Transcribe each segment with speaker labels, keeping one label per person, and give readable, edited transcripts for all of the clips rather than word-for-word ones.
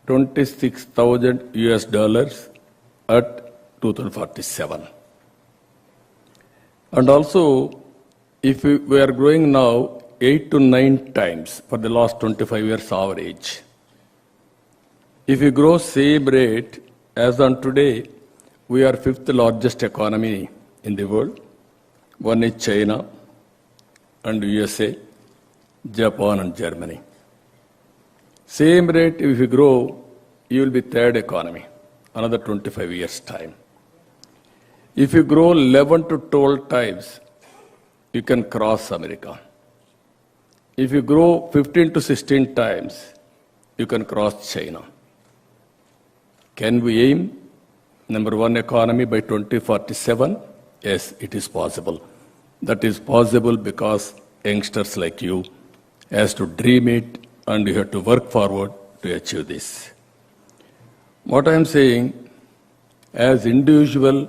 Speaker 1: 26,000 US dollars at 2047. And also, if we are growing now 8 to 9 times for the last 25 years average, if we grow same rate as on today, we are fifth largest economy in the world. One is China and USA, Japan and Germany. Same rate, if you grow, you will be third economy, another 25 years' time. If you grow 11 to 12 times, you can cross America. If you grow 15 to 16 times, you can cross China. Can we aim number one economy by 2047? Yes, it is possible. That is possible because youngsters like you has to dream it and you have to work forward to achieve this. What I am saying, as individual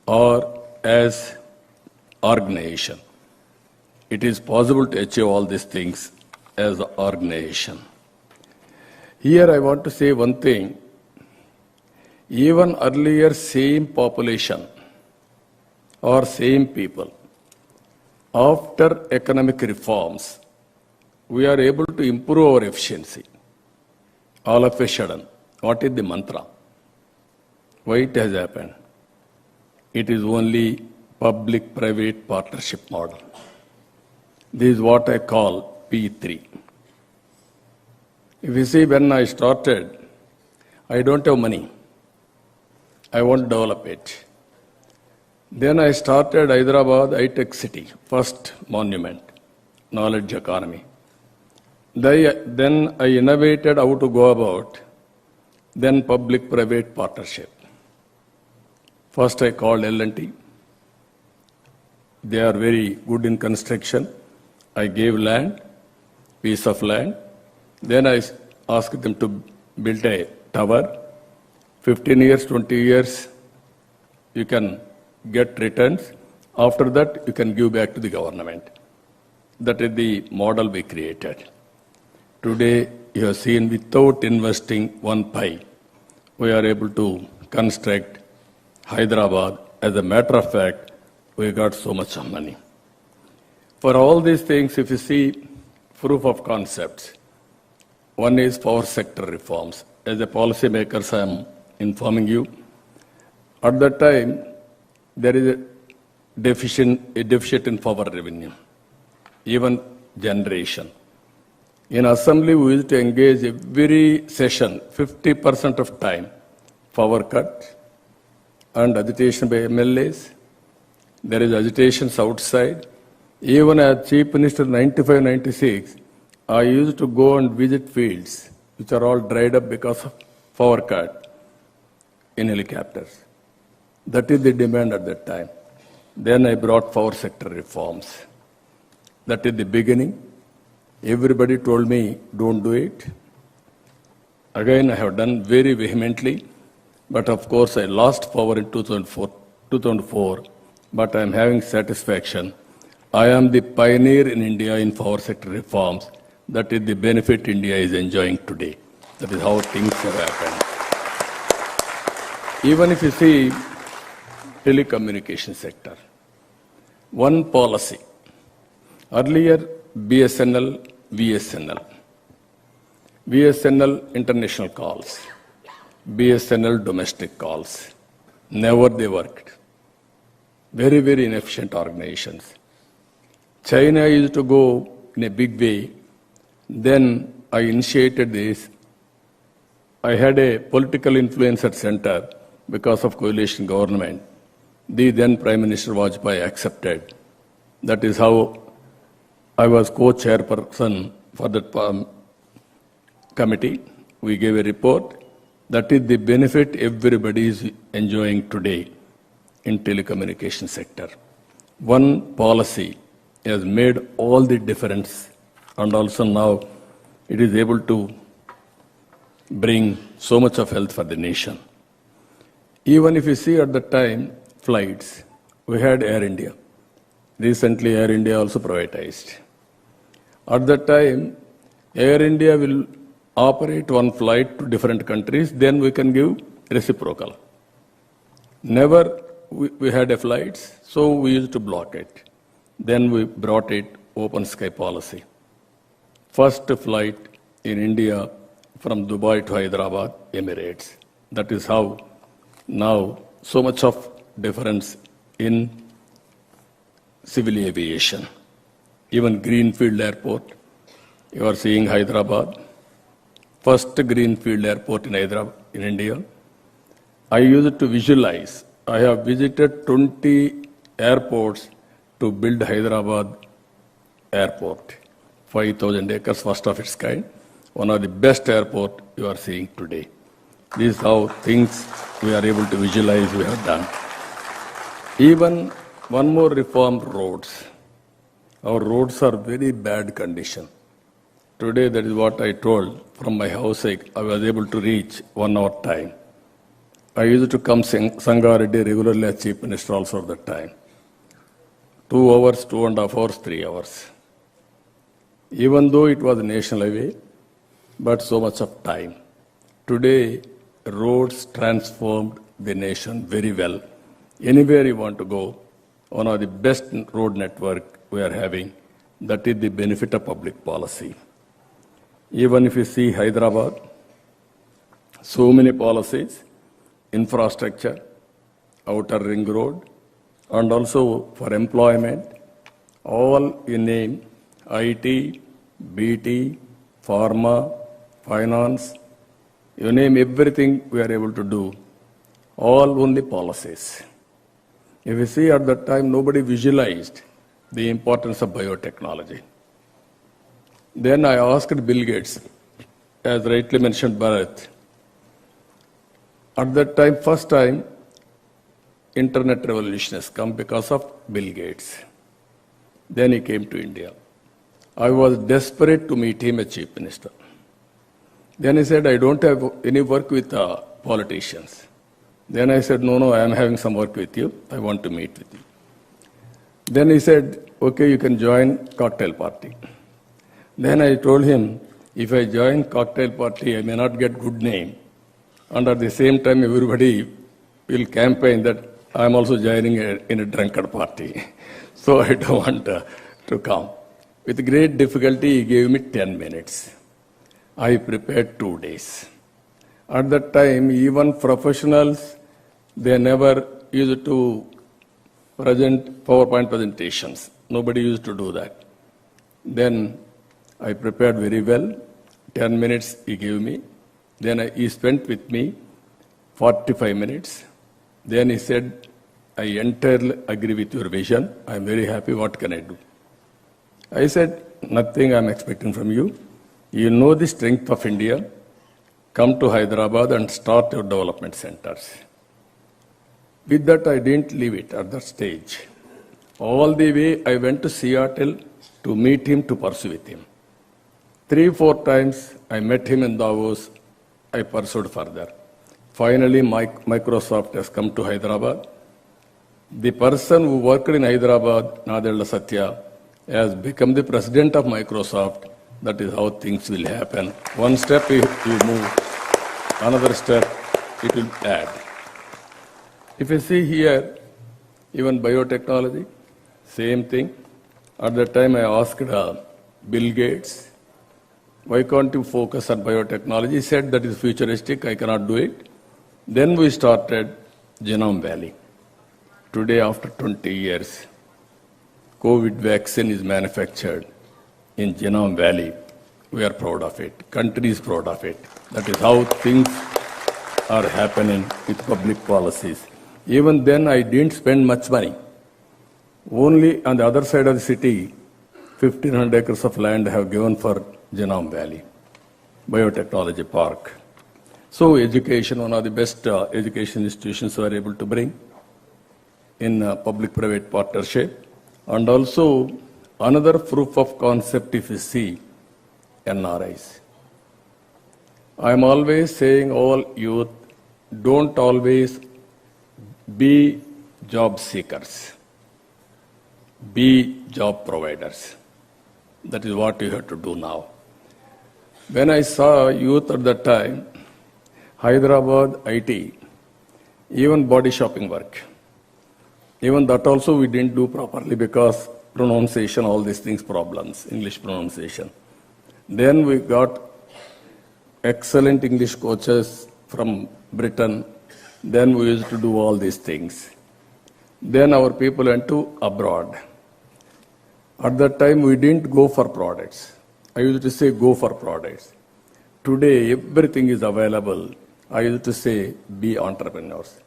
Speaker 1: or as organization, it is possible to achieve all these things as an organization. Here I want to say one thing. Even earlier, same population or same people, after economic reforms, we are able to improve our efficiency. All of a sudden, what is the mantra? Why it has happened? It is only public-private partnership model. This is what I call P3. If you see, when I started, I don't have money. I want to develop it. Then I started Hyderabad high-tech city, first monument, knowledge economy. Then I innovated how to go about, then public-private partnership. First I called L&T. They are very good in construction. I gave land, piece of land. Then I asked them to build a tower. 15 years, 20 years, you can get returns. After that, you can give back to the government. That is the model we created. Today, you have seen without investing one pi, we are able to construct Hyderabad. As a matter of fact, we got so much of money. For all these things, if you see proof of concepts, one is power sector reforms. As a policymaker, I am informing you. At that time, there is a deficit in power revenue, even generation. In assembly, we used to engage every session, 50% of time, power cut and agitation by MLAs. There is agitations outside. Even as Chief Minister 95, 96, I used to go and visit fields which are all dried up because of power cut in helicopters. That is the demand at that time. Then I brought power sector reforms. That is the beginning. Everybody told me, don't do it. Again, I have done very vehemently. But of course, I lost power in 2004. But I am having satisfaction. I am the pioneer in India in power sector reforms. That is the benefit India is enjoying today. That is how things have happened. Even if you see telecommunication sector, one policy. Earlier, BSNL, VSNL. BSNL international calls. BSNL domestic calls. Never they worked. Very, very inefficient organizations. China used to go in a big way. Then I initiated this. I had a political influence at center because of coalition government. The then Prime Minister Vajpayee accepted. That is how I was co-chairperson for that committee. We gave a report. That is the benefit everybody is enjoying today in telecommunication sector. One policy has made all the difference, and also now it is able to bring so much of health for the nation. Even if you see at the time, flights, we had Air India. Recently, Air India also privatized. At that time, Air India will operate one flight to different countries, then we can give reciprocal. Never we had a flights, so we used to block it. Then we brought it open sky policy. First flight in India from Dubai to Hyderabad, Emirates. That is how now so much of difference in civil aviation. Even Greenfield Airport, you are seeing Hyderabad, first Greenfield Airport in Hyderabad, in India. I used to visualize. I have visited 20 airports to build Hyderabad Airport. 5,000 acres, first of its kind. One of the best airport you are seeing today. This is how things we are able to visualize we have done. Even one more reform, roads. Our roads are very bad condition. Today, that is what I told. From my house, I was able to reach 1 hour time. I used to come Sangareddy regularly as Chief Minister also at that time. 2 hours, 2.5 hours, 3 hours. Even though it was a national highway, but so much of time. Today, roads transformed the nation very well. Anywhere you want to go, one of the best road network we are having, that is the benefit of public policy. Even if you see Hyderabad, so many policies, infrastructure, outer ring road, and also for employment, all you name, IT, BT, pharma, finance, you name everything we are able to do, all only policies. If you see at that time, nobody visualized the importance of biotechnology. Then I asked Bill Gates, as rightly mentioned Bharat, at that time, first time, internet revolution has come because of Bill Gates. Then he came to India. I was desperate to meet him as Chief Minister. Then he said, I don't have any work with politicians. Then I said, no, I am having some work with you. I want to meet with you. Then he said, okay, you can join cocktail party. Then I told him, if I join cocktail party, I may not get good name. And at the same time, everybody will campaign that I am also joining in a drunkard party. So I don't want to come. With great difficulty, he gave me 10 minutes. I prepared 2 days. At that time, even professionals, they never used to present PowerPoint presentations. Nobody used to do that. Then I prepared very well. 10 minutes he gave me. Then he spent with me 45 minutes. Then he said, I entirely agree with your vision. I am very happy. What can I do? I said, nothing I am expecting from you. You know the strength of India. Come to Hyderabad and start your development centers. With that, I didn't leave it at that stage. All the way, I went to Seattle to meet him, to pursue with him. 3-4 times, I met him in Davos. I pursued further. Finally, Microsoft has come to Hyderabad. The person who worked in Hyderabad, Nadella Satya, has become the president of Microsoft. That is how things will happen. One step you move, another step it will add. If you see here, even biotechnology, same thing. At that time I asked Bill Gates, why can't you focus on biotechnology? He said that is futuristic, I cannot do it. Then we started Genome Valley. Today, after 20 years, COVID vaccine is manufactured in Genome Valley. We are proud of it. Country is proud of it. That is how things are happening with public policies. Even then, I didn't spend much money. Only on the other side of the city, 1,500 acres of land I have given for Genome Valley, biotechnology park. So education, one of the best education institutions we are able to bring in public-private partnership. And also another proof of concept if you see NRIs. I am always saying all youth, don't always be job seekers. Be job providers. That is what you have to do now. When I saw youth at that time, Hyderabad IT, even body shopping work, even that also we didn't do properly because pronunciation, all these things problems, English pronunciation. Then we got excellent English coaches from Britain. Then we used to do all these things. Then our people went to abroad. At that time, we didn't go for products. I used to say, go for products. Today, everything is available. I used to say, be entrepreneurs.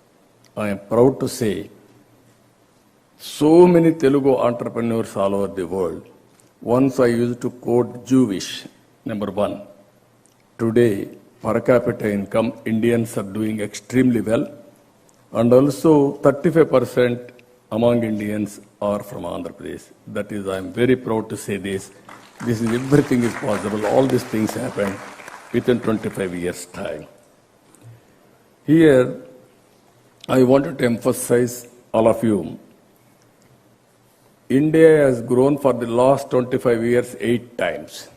Speaker 1: I am proud to say, so many Telugu entrepreneurs all over the world. Once I used to quote Jewish, number one. Today, per capita income, Indians are doing extremely well. And also 35% among Indians are from Andhra Pradesh. That is, I am very proud to say this. This is everything is possible. All these things happen within 25 years' time. Here, I wanted to emphasize all of you. India has grown for the last 25 years 8 times,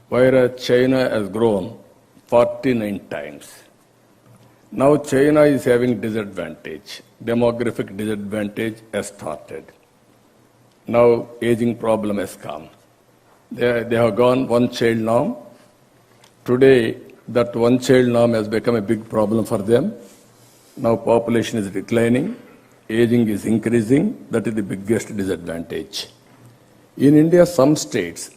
Speaker 1: whereas China has grown 49 times. Now China is having disadvantage. Demographic disadvantage has started. Now aging problem has come. They have gone one child norm. Today that one child norm has become a big problem for them. Now population is declining, aging is increasing. That is the biggest disadvantage. In India, some states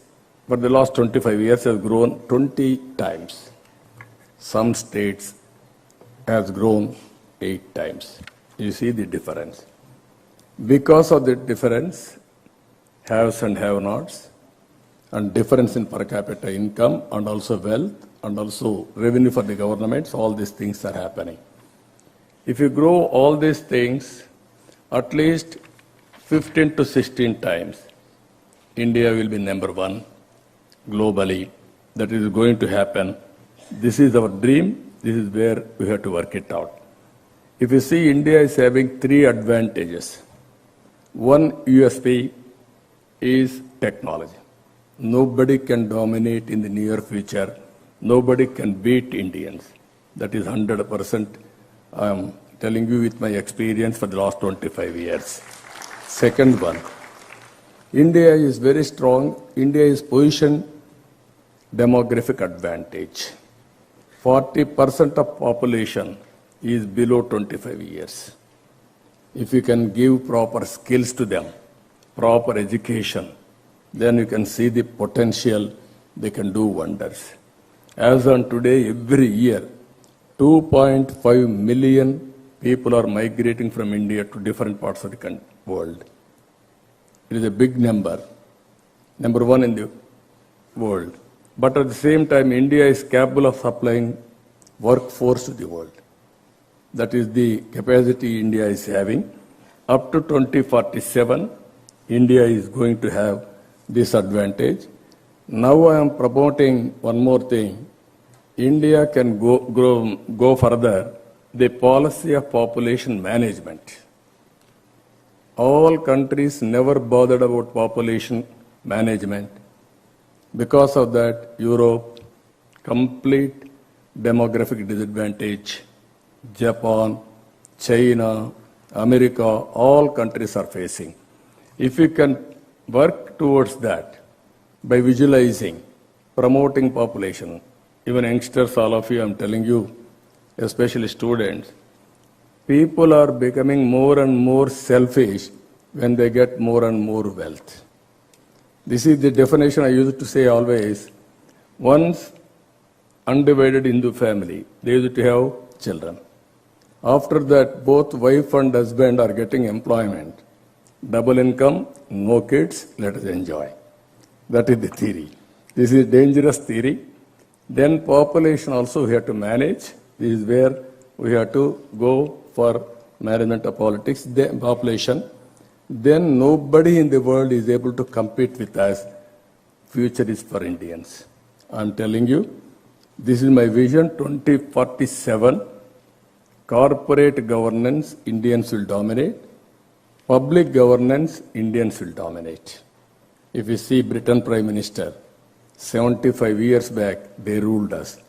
Speaker 1: for the last 25 years have grown 20 times. Some states has grown 8 times. You see the difference. Because of the difference, haves and have-nots, and difference in per capita income, and also wealth, and also revenue for the governments, all these things are happening. If you grow all these things, at least 15 to 16 times, India will be number one globally. That is going to happen. This is our dream. This is where we have to work it out. If you see, India is having 3 advantages. One USP is technology. Nobody can dominate in the near future. Nobody can beat Indians. That is 100%. I am telling you with my experience for the last 25 years. Second one, India is very strong. India is positioned demographic advantage. 40% of population is below 25 years. If you can give proper skills to them, proper education, then you can see the potential, they can do wonders. As on today, every year, 2.5 million people are migrating from India to different parts of the world. It is a big number, number one in the world. But at the same time, India is capable of supplying workforce to the world. That is the capacity India is having. Up to 2047, India is going to have this advantage. Now I am promoting one more thing. India can go further, the policy of population management. All countries never bothered about population management. Because of that, Europe, complete demographic disadvantage. Japan, China, America, all countries are facing. If we can work towards that by visualizing, promoting population, even youngsters, all of you, I'm telling you, especially students, people are becoming more and more selfish when they get more and more wealth. This is the definition I used to say always. Once undivided Hindu family, they used to have children. After that, both wife and husband are getting employment. Double income, no kids, let us enjoy. That is the theory. This is a dangerous theory. Then population also we have to manage. This is where we have to go for management of politics, the population. Then nobody in the world is able to compete with us. Future is for Indians. I'm telling you, this is my vision 2047. Corporate governance, Indians will dominate. Public governance, Indians will dominate. If you see Britain Prime Minister, 75 years back, they ruled us.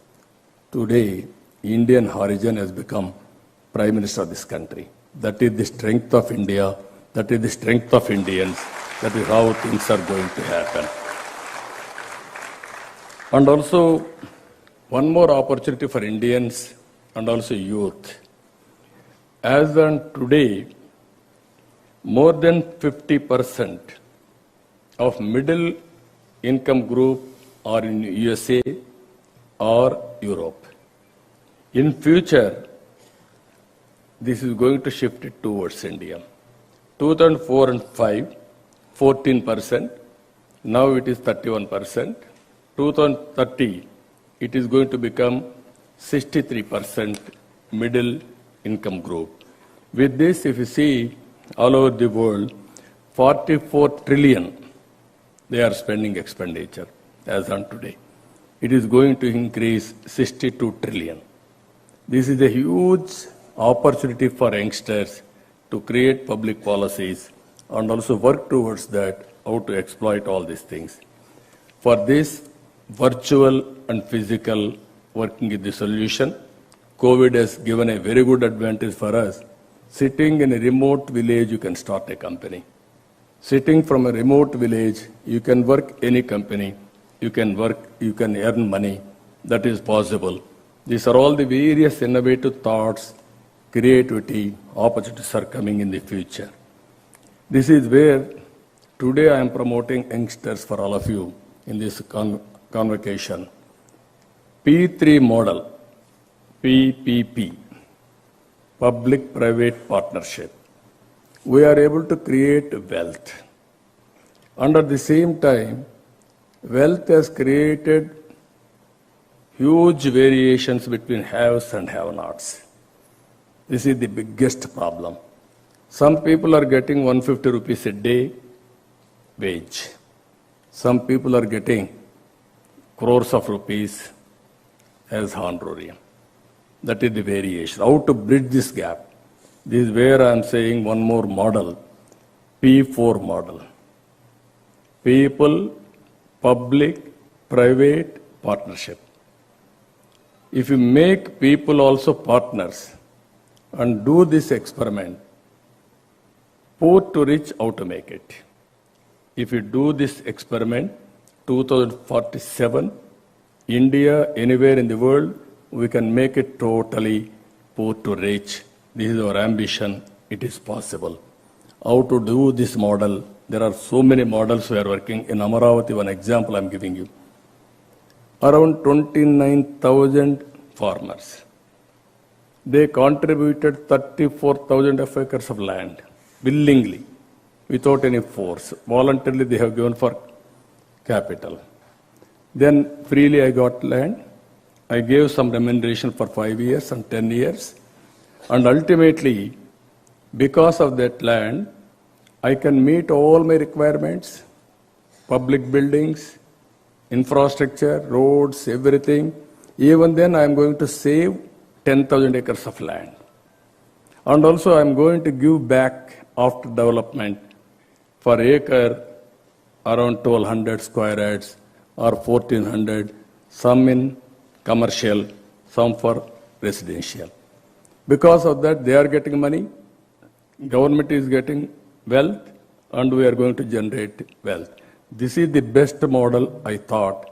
Speaker 1: Today, Indian origin has become Prime Minister of this country. That is the strength of India. That is the strength of Indians. That is how things are going to happen. And also, one more opportunity for Indians and also youth. As on today, more than 50% of middle income group are in USA or Europe. In future, this is going to shift it towards India. 2004 and 5, 14%. Now it is 31%. 2030, it is going to become 63% middle income group. With this, if you see all over the world, 44 trillion they are spending expenditure as on today. It is going to increase 62 trillion. This is a huge opportunity for youngsters to create public policies and also work towards that, how to exploit all these things. For this, virtual and physical working is the solution. COVID has given a very good advantage for us. Sitting in a remote village, you can start a company. Sitting from a remote village, you can work any company. You can work, you can earn money. That is possible. These are all the various innovative thoughts, creativity, opportunities are coming in the future. This is where today I am promoting youngsters for all of you in this convocation. P3 model, PPP, public-private partnership. We are able to create wealth. And at the same time, wealth has created huge variations between haves and have-nots. This is the biggest problem. Some people are getting 150 rupees a day wage. Some people are getting crores of rupees as honorarium. That is the variation. How to bridge this gap? This is where I am saying one more model, P4 model. People, public, private partnership. If you make people also partners and do this experiment, poor to rich, how to make it? If you do this experiment, 2047, India, anywhere in the world, we can make it totally poor to rich. This is our ambition. It is possible. How to do this model? There are so many models we are working. In Amaravati, one example I am giving you. Around 29,000 farmers. They contributed 34,000 acres of land willingly, without any force. Voluntarily, they have given for capital. Then freely I got land. I gave some remuneration for 5 years and 10 years. And ultimately, because of that land, I can meet all my requirements, public buildings, infrastructure, roads, everything. Even then, I am going to save 10,000 acres of land. And also, I am going to give back after development for acre around 1,200 square yards or 1,400, some in commercial, some for residential. Because of that, they are getting money, government is getting wealth, and we are going to generate wealth. This is the best model, I thought.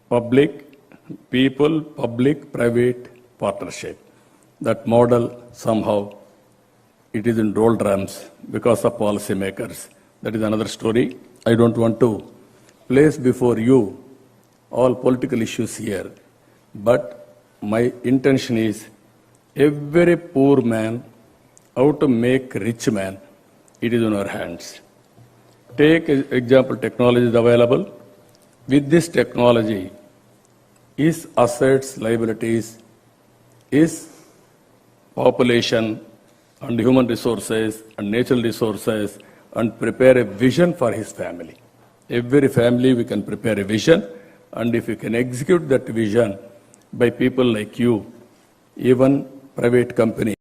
Speaker 1: Public, people, public, private partnership. That model, somehow, it is in doldrums because of policymakers. That is another story. I don't want to place before you all political issues here. But my intention is, every poor man, how to make rich man, it is in our hands. Take example, technology is available. With this technology, is assets, liabilities, is population and human resources and natural resources, and prepare a vision for his family. Every family we can prepare a vision, and if you can execute that vision by people like you, even private company